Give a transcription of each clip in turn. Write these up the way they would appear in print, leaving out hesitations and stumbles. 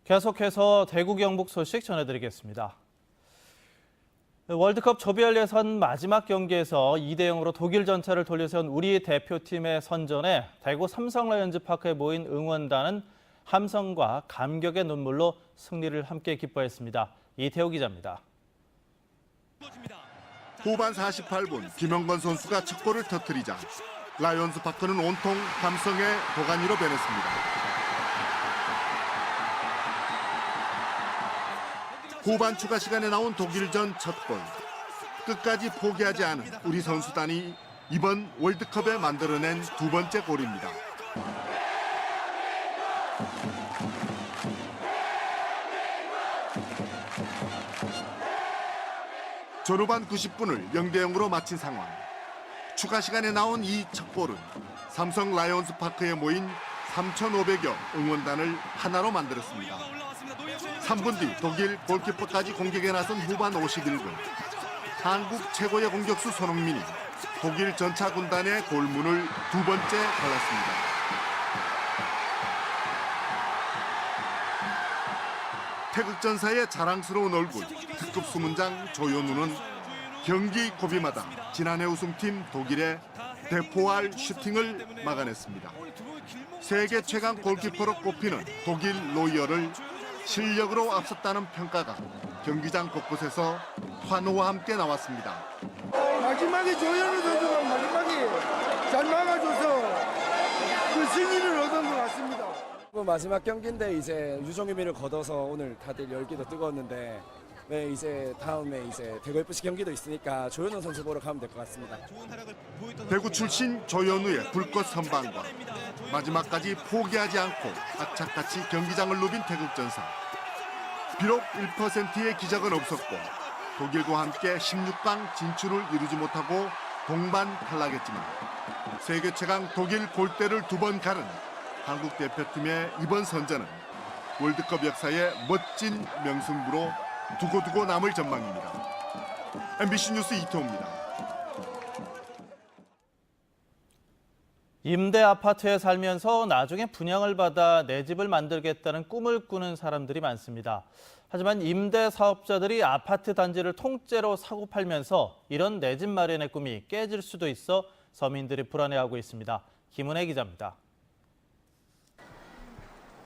계속해서 대구 경북 소식 전해드리겠습니다. 월드컵 조별 예선 마지막 경기에서 2대0으로 독일 전차를 돌려세운 우리 대표팀의 선전에 대구 삼성 라이온즈 파크에 모인 응원단은 함성과 감격의 눈물로 승리를 함께 기뻐했습니다. 이태호 기자입니다. 후반 48분 김영건 선수가 첫 골을 터뜨리자 라이온즈 파크는 온통 함성의 도가니로 변했습니다. 후반 추가 시간에 나온 독일전 첫 골. 끝까지 포기하지 않은 우리 선수단이 이번 월드컵에 만들어낸 두 번째 골입니다. 전후반 90분을 0대0으로 마친 상황. 추가 시간에 나온 이 첫 골은 삼성 라이온즈 파크에 모인 3,500여 응원단을 하나로 만들었습니다. 3분 뒤 독일 골키퍼까지 공격에 나선 후반 51분. 한국 최고의 공격수 손흥민이 독일 전차 군단의 골문을 두 번째 갈랐습니다. 태극전사의 자랑스러운 얼굴, 특급 수문장 조현우는 경기 고비마다 지난해 우승팀 독일의 대포알 슈팅을 막아냈습니다. 세계 최강 골키퍼로 꼽히는 독일 노이어를 실력으로 앞섰다는 평가가 경기장 곳곳에서 환호와 함께 나왔습니다. 마지막에 조현우 선수가 마지막에 잘 막아줘서 그 승리를 얻은 것 같습니다. 마지막 경기인데 이제 유종의미를 거둬서 오늘 다들 열기도 뜨거웠는데 네, 이제 다음에 이제 대구 FC 경기도 있으니까 조현우 선수 보러 가면 될 것 같습니다. 대구 출신 조현우의 불꽃 선방과 마지막까지 포기하지 않고 악착같이 경기장을 누빈 태극전사. 비록 1%의 기적은 없었고 독일과 함께 16강 진출을 이루지 못하고 동반 탈락했지만 세계 최강 독일 골대를 두 번 가른 한국 대표팀의 이번 선전은 월드컵 역사의 멋진 명승부로 두고두고 남을 전망입니다. MBC 뉴스 이태호입니다. 임대 아파트에 살면서 나중에 분양을 받아 내 집을 만들겠다는 꿈을 꾸는 사람들이 많습니다. 하지만 임대 사업자들이 아파트 단지를 통째로 사고 팔면서 이런 내 집 마련의 꿈이 깨질 수도 있어 서민들이 불안해하고 있습니다. 김은혜 기자입니다.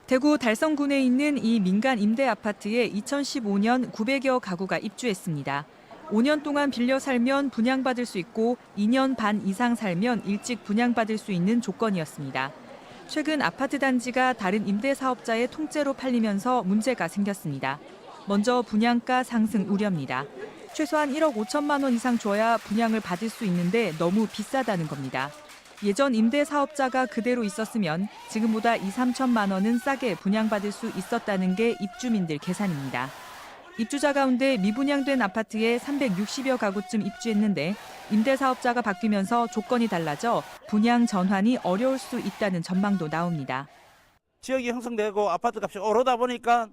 대구 달성군에 있는 이 민간 임대 아파트에 2015년 900여 가구가 입주했습니다. 5년 동안 빌려 살면 분양받을 수 있고 2년 반 이상 살면 일찍 분양받을 수 있는 조건이었습니다. 최근 아파트 단지가 다른 임대 사업자에 통째로 팔리면서 문제가 생겼습니다. 먼저 분양가 상승 우려입니다. 최소한 1억 5천만 원 이상 줘야 분양을 받을 수 있는데 너무 비싸다는 겁니다. 예전 임대 사업자가 그대로 있었으면 지금보다 2, 3천만 원은 싸게 분양받을 수 있었다는 게 입주민들 계산입니다. 입주자 가운데 미분양된 아파트에 360여 가구쯤 입주했는데 임대 사업자가 바뀌면서 조건이 달라져 분양 전환이 어려울 수 있다는 전망도 나옵니다. 지역이 형성되고 아파트 값이 오르다 보니까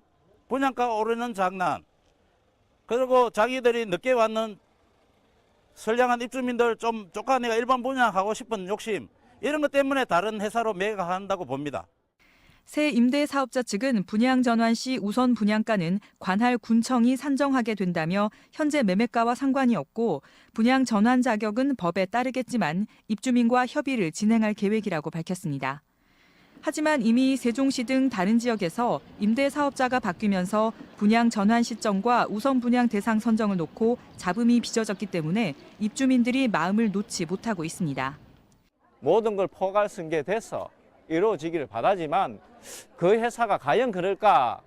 분양가가 오르는 장난, 그리고 자기들이 늦게 왔는 선량한 입주민들 좀 쫓아내가 일반 분양하고 싶은 욕심, 이런 것 때문에 다른 회사로 매각한다고 봅니다. 새 임대 사업자 측은 분양 전환 시 우선 분양가는 관할 군청이 산정하게 된다며 현재 매매가와 상관이 없고 분양 전환 자격은 법에 따르겠지만 입주민과 협의를 진행할 계획이라고 밝혔습니다. 하지만 이미 세종시 등 다른 지역에서 임대 사업자가 바뀌면서 분양 전환 시점과 우선 분양 대상 선정을 놓고 잡음이 빚어졌기 때문에 입주민들이 마음을 놓지 못하고 있습니다. 모든 걸 포괄 승계돼서 이루어지기를 바라지만 그 회사가 과연 그럴까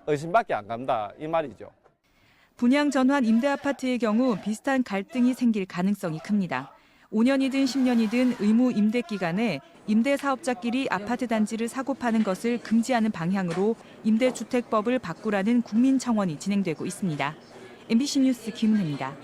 의심밖에 안 간다, 이 말이죠. 분양 전환 임대 아파트의 경우 비슷한 갈등이 생길 가능성이 큽니다. 5년이든 10년이든 의무 임대 기간에 임대 사업자끼리 아파트 단지를 사고 파는 것을 금지하는 방향으로 임대주택법을 바꾸라는 국민청원이 진행되고 있습니다. MBC 뉴스 김은혜입니다.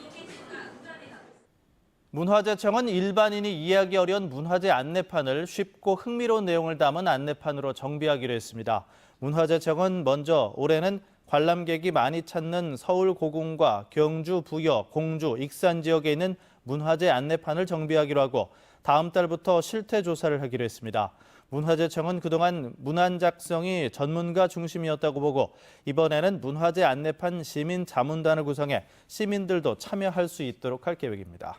문화재청은 일반인이 이해하기 어려운 문화재 안내판을 쉽고 흥미로운 내용을 담은 안내판으로 정비하기로 했습니다. 문화재청은 먼저 올해는 관람객이 많이 찾는 서울 고궁과 경주, 부여, 공주, 익산 지역에 있는 문화재 안내판을 정비하기로 하고 다음 달부터 실태 조사를 하기로 했습니다. 문화재청은 그동안 문안 작성이 전문가 중심이었다고 보고 이번에는 문화재 안내판 시민 자문단을 구성해 시민들도 참여할 수 있도록 할 계획입니다.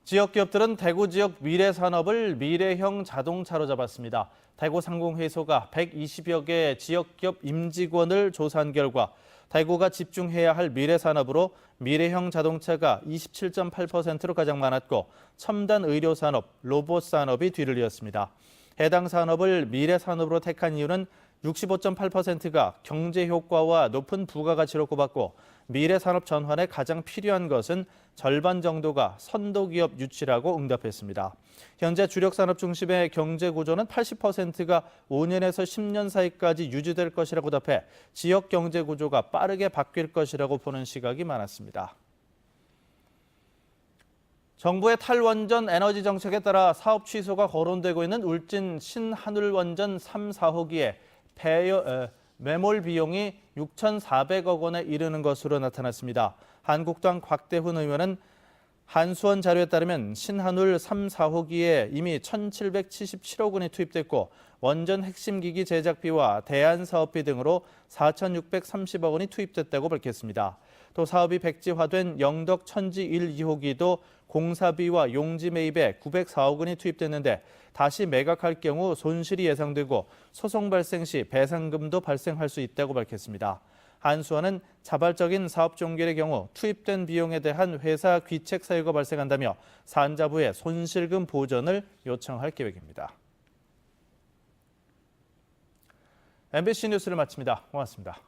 지역 기업들은 대구 지역 미래 산업을 미래형 자동차로 잡았습니다. 대구 상공회의소가 120여 개 지역 기업 임직원을 조사한 결과 대구가 집중해야 할 미래 산업으로 미래형 자동차가 27.8%로 가장 많았고 첨단 의료 산업, 로봇 산업이 뒤를 이었습니다. 해당 산업을 미래 산업으로 택한 이유는 65.8%가 경제 효과와 높은 부가가치로 꼽았고 미래 산업 전환에 가장 필요한 것은 절반 정도가 선도기업 유치라고 응답했습니다. 현재 주력 산업 중심의 경제 구조는 80%가 5년에서 10년 사이까지 유지될 것이라고 답해 지역 경제 구조가 빠르게 바뀔 것이라고 보는 시각이 많았습니다. 정부의 탈원전 에너지 정책에 따라 사업 취소가 거론되고 있는 울진 신한울원전 3, 4호기에 매몰 비용이 6,400억 원에 이르는 것으로 나타났습니다. 한국당 곽대훈 의원은 한수원 자료에 따르면 신한울 3, 4호기에 이미 1,777억 원이 투입됐고 원전 핵심 기기 제작비와 대안사업비 등으로 4,630억 원이 투입됐다고 밝혔습니다. 또 사업이 백지화된 영덕 천지 1, 2호기도 공사비와 용지 매입에 904억 원이 투입됐는데 다시 매각할 경우 손실이 예상되고 소송 발생 시 배상금도 발생할 수 있다고 밝혔습니다. 한수원은 자발적인 사업 종결의 경우 투입된 비용에 대한 회사 귀책 사유가 발생한다며 산자부에 손실금 보전을 요청할 계획입니다. MBC 뉴스를 마칩니다. 고맙습니다.